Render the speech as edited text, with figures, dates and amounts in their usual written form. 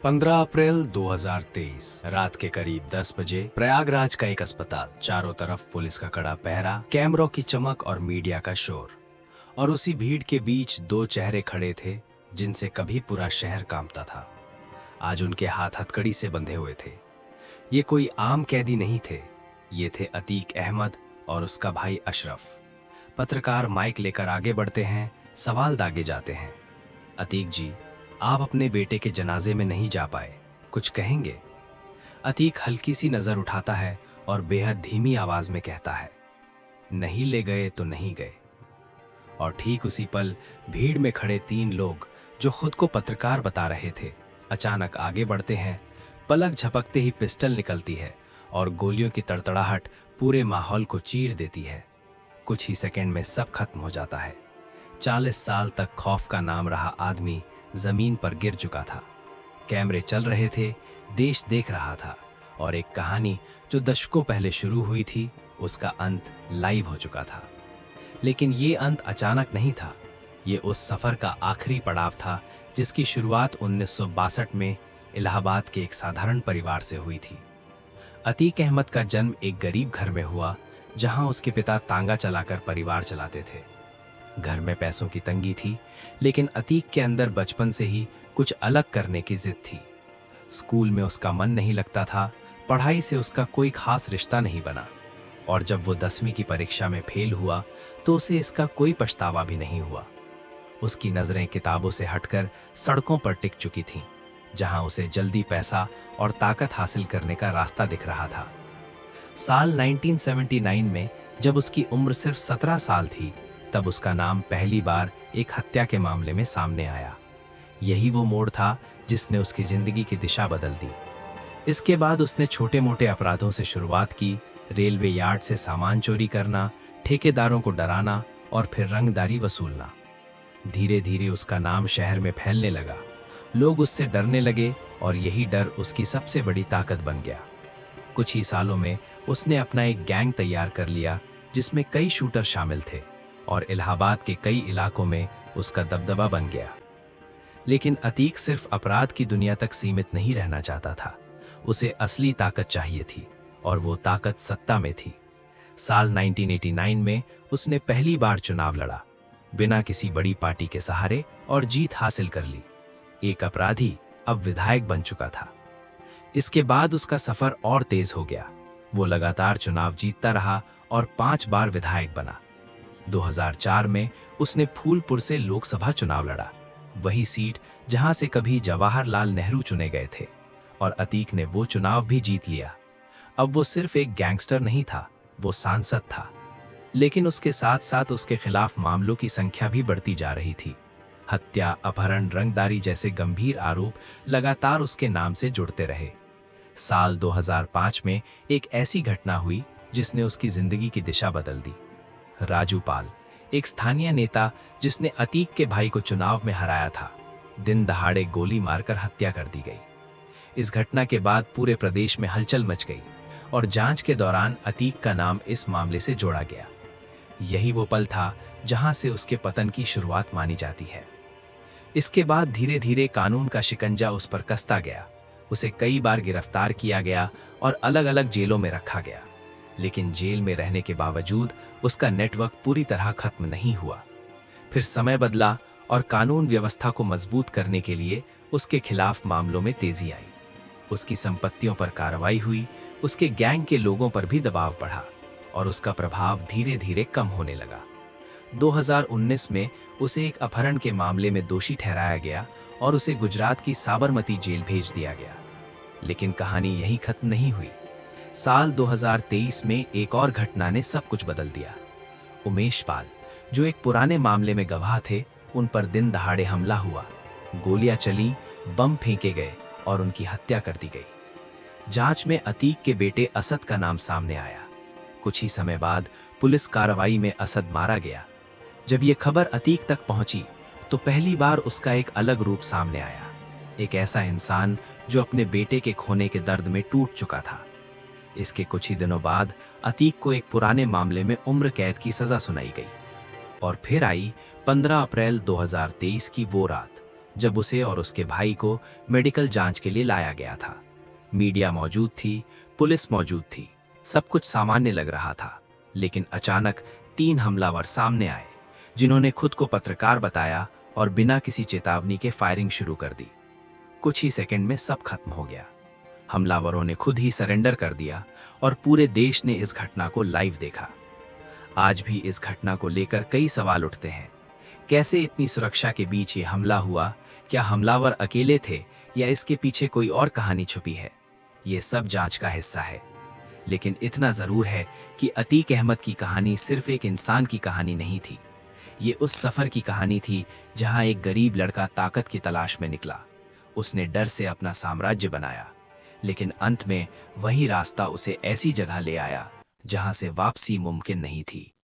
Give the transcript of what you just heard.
15 अप्रैल 2023 रात के करीब 10 बजे प्रयागराज का एक अस्पताल, चारों तरफ पुलिस का कड़ा पहरा, कैमरों की चमक और मीडिया का शोर। और उसी भीड़ के बीच दो चेहरे खड़े थे जिनसे कभी पूरा शहर कांपता था। आज उनके हाथ हथकड़ी से बंधे हुए थे। ये कोई आम कैदी नहीं थे, ये थे अतीक अहमद और उसका भाई अशरफ। पत्रकार माइक लेकर आगे बढ़ते हैं, सवाल दागे जाते हैं। अतीक जी, आप अपने बेटे के जनाजे में नहीं जा पाए, कुछ कहेंगे? अतीक हल्की सी नजर उठाता है और बेहद धीमी आवाज में कहता है, नहीं ले गए तो नहीं गए। और ठीक उसी पल भीड़ में खड़े 3 लोग जो खुद को पत्रकार बता रहे थे, अचानक आगे बढ़ते हैं। पलक झपकते ही पिस्टल निकलती है और गोलियों की तड़तड़ाहट पूरे माहौल को चीर देती है। कुछ ही सेकंड में सब खत्म हो जाता है। 40 साल तक खौफ का नाम रहा आदमी जमीन पर गिर चुका था। कैमरे चल रहे थे, देश देख रहा था, और एक कहानी जो दशकों पहले शुरू हुई थी, उसका अंत लाइव हो चुका था। लेकिन ये अंत अचानक नहीं था, ये उस सफर का आखिरी पड़ाव था जिसकी शुरुआत 1962 में इलाहाबाद के एक साधारण परिवार से हुई थी। अतीक अहमद का जन्म एक गरीब घर में हुआ, जहां उसके पिता तांगा चलाकर परिवार चलाते थे। घर में पैसों की तंगी थी, लेकिन अतीक के अंदर बचपन से ही कुछ अलग करने की जिद थी। स्कूल में उसका मन नहीं लगता था, पढ़ाई से उसका कोई खास रिश्ता नहीं बना, और जब वो 10वीं की परीक्षा में फेल हुआ तो उसे इसका कोई पछतावा भी नहीं हुआ। उसकी नजरें किताबों से हटकर सड़कों पर टिक चुकी थीं, जहां उसे जल्दी पैसा और ताकत हासिल करने का रास्ता दिख रहा था। साल 1979 में जब उसकी उम्र सिर्फ 17 साल थी, तब उसका नाम पहली बार एक हत्या के मामले में सामने आया। यही वो मोड़ था जिसने उसकी जिंदगी की दिशा बदल दी। इसके बाद उसने छोटे मोटे अपराधों से शुरुआत की, रेलवे यार्ड से सामान चोरी करना, ठेकेदारों को डराना और फिर रंगदारी वसूलना। धीरे धीरे उसका नाम शहर में फैलने लगा, लोग उससे डरने लगे और यही डर उसकी सबसे बड़ी ताकत बन गया। कुछ ही सालों में उसने अपना एक गैंग तैयार कर लिया जिसमें कई शूटर शामिल थे, और इलाहाबाद के कई इलाकों में उसका दबदबा बन गया। लेकिन अतीक सिर्फ अपराध की दुनिया तक सीमित नहीं रहना चाहता था, उसे असली ताकत चाहिए थी, और वो ताकत सत्ता में थी। साल 1989 में उसने पहली बार चुनाव लड़ा, बिना किसी बड़ी पार्टी के सहारे, और जीत हासिल कर ली। एक अपराधी अब विधायक बन चुका था। इसके बाद उसका सफर और तेज हो गया। वो लगातार चुनाव जीतता रहा और 5 बार विधायक बना। 2004 में उसने फूलपुर से लोकसभा चुनाव लड़ा, वही सीट जहां से कभी जवाहरलाल नेहरू चुने गए थे, और अतीक ने वो चुनाव भी जीत लिया। अब वो सिर्फ एक गैंगस्टर नहीं था, वो सांसद था। लेकिन उसके साथ साथ उसके खिलाफ मामलों की संख्या भी बढ़ती जा रही थी। हत्या, अपहरण, रंगदारी जैसे गंभीर आरोप लगातार उसके नाम से जुड़ते रहे। साल 2005 में एक ऐसी घटना हुई जिसने उसकी जिंदगी की दिशा बदल दी। राजू पाल, एक स्थानीय नेता जिसने अतीक के भाई को चुनाव में हराया था, दिन दहाड़े गोली मारकर हत्या कर दी गई। इस घटना के बाद पूरे प्रदेश में हलचल मच गई, और जांच के दौरान अतीक का नाम इस मामले से जोड़ा गया। यही वो पल था जहां से उसके पतन की शुरुआत मानी जाती है। इसके बाद धीरे धीरे कानून का शिकंजा उस पर कसता गया। उसे कई बार गिरफ्तार किया गया और अलग अलग जेलों में रखा गया, लेकिन जेल में रहने के बावजूद उसका नेटवर्क पूरी तरह खत्म नहीं हुआ। फिर समय बदला और कानून व्यवस्था को मजबूत करने के लिए उसके खिलाफ मामलों में तेजी आई। उसकी संपत्तियों पर कार्रवाई हुई, उसके गैंग के लोगों पर भी दबाव बढ़ा, और उसका प्रभाव धीरे धीरे कम होने लगा। 2019 में उसे एक अपहरण के मामले में दोषी ठहराया गया और उसे गुजरात की साबरमती जेल भेज दिया गया। लेकिन कहानी यहीं खत्म नहीं हुई। साल 2023 में एक और घटना ने सब कुछ बदल दिया। उमेश पाल, जो एक पुराने मामले में गवाह थे, उन पर दिन दहाड़े हमला हुआ, गोलियां चली, बम फेंके गए और उनकी हत्या कर दी गई। जांच में अतीक के बेटे असद का नाम सामने आया। कुछ ही समय बाद पुलिस कार्रवाई में असद मारा गया। जब ये खबर अतीक तक पहुंची तो पहली बार उसका एक अलग रूप सामने आया, एक ऐसा इंसान जो अपने बेटे के खोने के दर्द में टूट चुका था। इसके कुछ ही दिनों बाद अतीक को एक पुराने मामले में उम्र कैद की सजा सुनाई गई। और फिर आई 15 अप्रैल 2023 की वो रात जब उसे और उसके भाई को मेडिकल जांच के लिए लाया गया था। मीडिया मौजूद थी, पुलिस मौजूद थी, सब कुछ सामान्य लग रहा था। लेकिन अचानक 3 हमलावर सामने आए, जिन्होंने खुद को पत्रकार बताया और बिना किसी चेतावनी के फायरिंग शुरू कर दी। कुछ ही सेकंड में सब खत्म हो गया। हमलावरों ने खुद ही सरेंडर कर दिया और पूरे देश ने इस घटना को लाइव देखा। आज भी इस घटना को लेकर कई सवाल उठते हैं। कैसे इतनी सुरक्षा के बीच ये हमला हुआ? क्या हमलावर अकेले थे या इसके पीछे कोई और कहानी छुपी है? ये सब जांच का हिस्सा है। लेकिन इतना जरूर है कि अतीक अहमद की कहानी सिर्फ एक इंसान की कहानी नहीं थी। ये उस सफर की कहानी थी जहां एक गरीब लड़का ताकत की तलाश में निकला। उसने डर से अपना साम्राज्य बनाया, लेकिन अंत में वही रास्ता उसे ऐसी जगह ले आया जहां से वापसी मुमकिन नहीं थी।